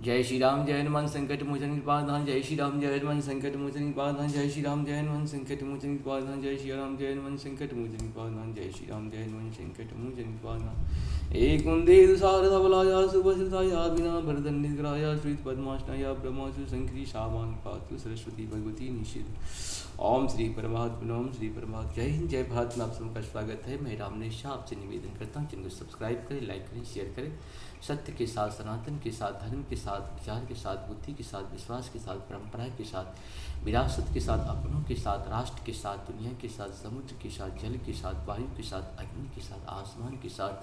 जय श्री राम जय हनुमान संकट मोचन कृपाधाम। जय श्री राम जय हनुमान संकट मोचन कृपाधाम। जय श्री राम जय हनुमान संकट मोचन कृपाधाम। जय श्री राम जय हनुमान संकट मोचन कृपाधाम। जय श्री राम जय हनुमान संकट मोचन कृपाधाम। एक कुंदे दुसार धवलाया सुभसिताया बिना भरदन निग्राया श्रीत पद्मासनाया ब्रह्मासु शंकरी शावान पातु सरस्वती भगवती निषिद्ध। ओम श्री परमात्मा ओम श्री परमात्मा। जय हिंद जय भारत में आप सबका स्वागत है। मैं रामनेश शाह आपसे निवेदन करता हूँ चैनल को सब्सक्राइब करें, लाइक करें, शेयर करें। सत्य के साथ, सनातन के साथ, धर्म के साथ, विचार के साथ, बुद्धि के साथ, विश्वास के साथ, परंपरा के साथ, विरासत के साथ, अपनों के साथ, राष्ट्र के साथ, दुनिया के साथ, समुद्र के साथ, जल के साथ, वायु के साथ, अग्नि के साथ, आसमान के साथ,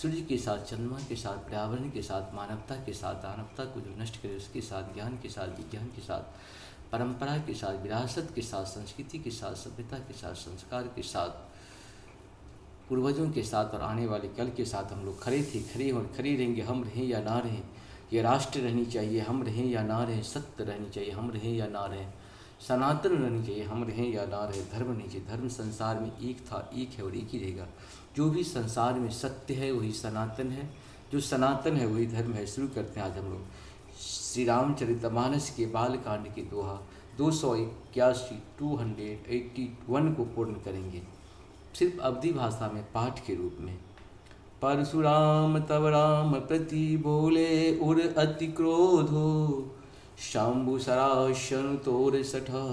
सूर्य के साथ, चंद्रमा के साथ, पर्यावरण के साथ, मानवता के साथ, दानवता को जो नष्ट करे उसके साथ, ज्ञान के साथ, विज्ञान के साथ, परंपरा के साथ, विरासत के साथ, संस्कृति के साथ, सभ्यता के साथ, संस्कार के साथ, पूर्वजों के साथ और आने वाले कल के साथ हम लोग खड़े थे, खड़े और खड़े रहेंगे। हम रहें या ना रहें, ये राष्ट्र रहनी चाहिए, हम रहें या ना रहें। सत्य रहनी चाहिए, हम रहें या ना रहें। सनातन रहनी चाहिए, हम रहें या ना रहें। धर्म नहीं चाहिए, धर्म संसार में एक था, एक है और एक ही रहेगा। जो भी संसार में सत्य है वही सनातन है, जो सनातन है वही धर्म है। शुरू करते हैं आज हम लोग श्री रामचरितमानस के बालकांड के दोहा 281 281 को पूर्ण करेंगे, सिर्फ अवधि भाषा में पाठ के रूप में। परशुराम तब राम प्रति बोले उर अति क्रोधो, शंभु सरासन तोर सठा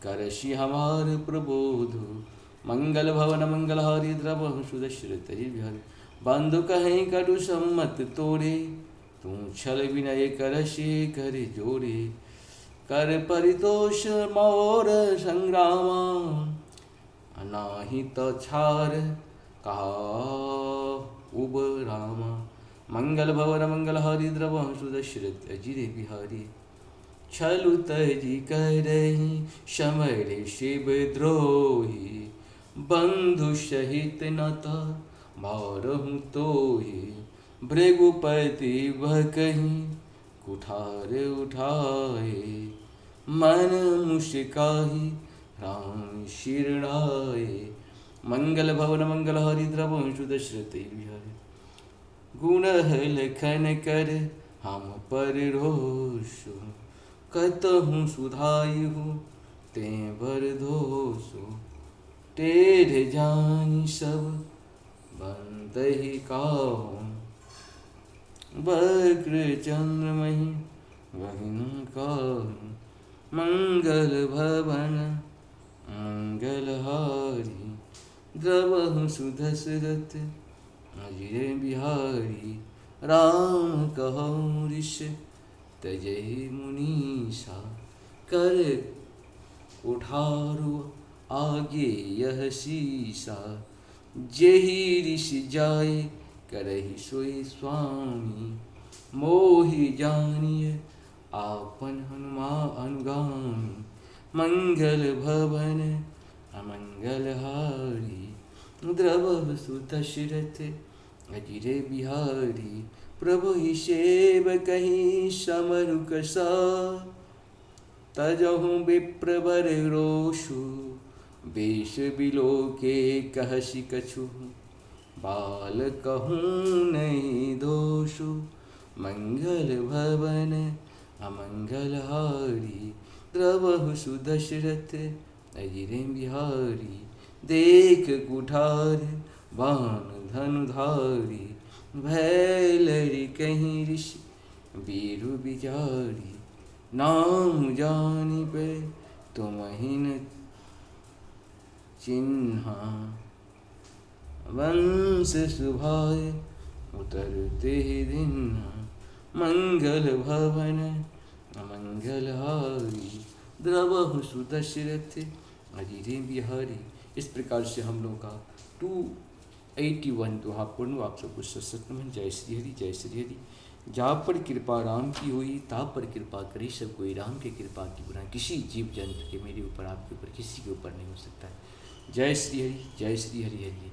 करशि हमार प्रबोधो। मंगल भवन मंगल हरि द्रव सुदशरथ विहर, बंधु कहें कटु सम्मत तोरे, तू छल विनय करशि कर जोड़े। कर परितोष मोर संग्रामा, नाही तो छार कहा उब रामा। मंगल भवन मंगल हरि द्रव सुदशरथ अजिरे बिहारी, छलु तजी करहि समर शिव द्रोही। बंधु सहित नता मारहु तोहि, भृगुपति बकहि कुठार उठाए। मन मुस्काहि राम शिरणाए, मंगल भवन मंगल हरि द्रव सुदशरथ विहारी। गुण लखन कर हम पर रोषो, कतहु सुधायु ते बर दोषो। टेढ़ जानि सब बंदहि काहू, वक्र चंद्रमहि वहिन काहू। मंगल भवन मंगलहारी, द्रवहु सुदशरथ अजिरे बिहारी। राम कहूँ ऋष तजहि मुनीसा, कर उठारो आगे यह सीसा। जेहि ऋषि जाय करहि सोई स्वामी, मोहि जानिय आपन हनुमान अनुगामी। मंगल भवन अमंगलहारी, द्रव सुदशरथ अजिरे बिहारी। प्रभु ही सेव कहीं समरु कसा, तजहु विप्रवर रोषु। बेश बिलो के कहसि कछु, बाल कहूँ नहीं दोषु। मंगल भवन अमंगलहारी, द्रवहु सुदशरथ अजिरे बिहारी। देख कुठार बाण धनुधारी, भय लरि कहीं ऋषि वीरु बिचारी। नाम जानि पे तुमहिन चिन्हा, वंश सुभाय उतरते दिन्हा। मंगल भवन अमंगलहारी, द्रवहु सुदशरथ अजिरे बिहारी। इस प्रकार से हम लोग का 281 दोहा पूर्ण। आप सबको सशक्त में जय श्री हरि जय श्री हरि। जहाँ पर कृपा राम की हुई ता पर कृपा करी सब कोई। राम के कृपा की गुना किसी जीव जंतु के, मेरे ऊपर आपके ऊपर किसी के ऊपर नहीं हो सकता है। जय श्री हरि जय श्री हरि हरि।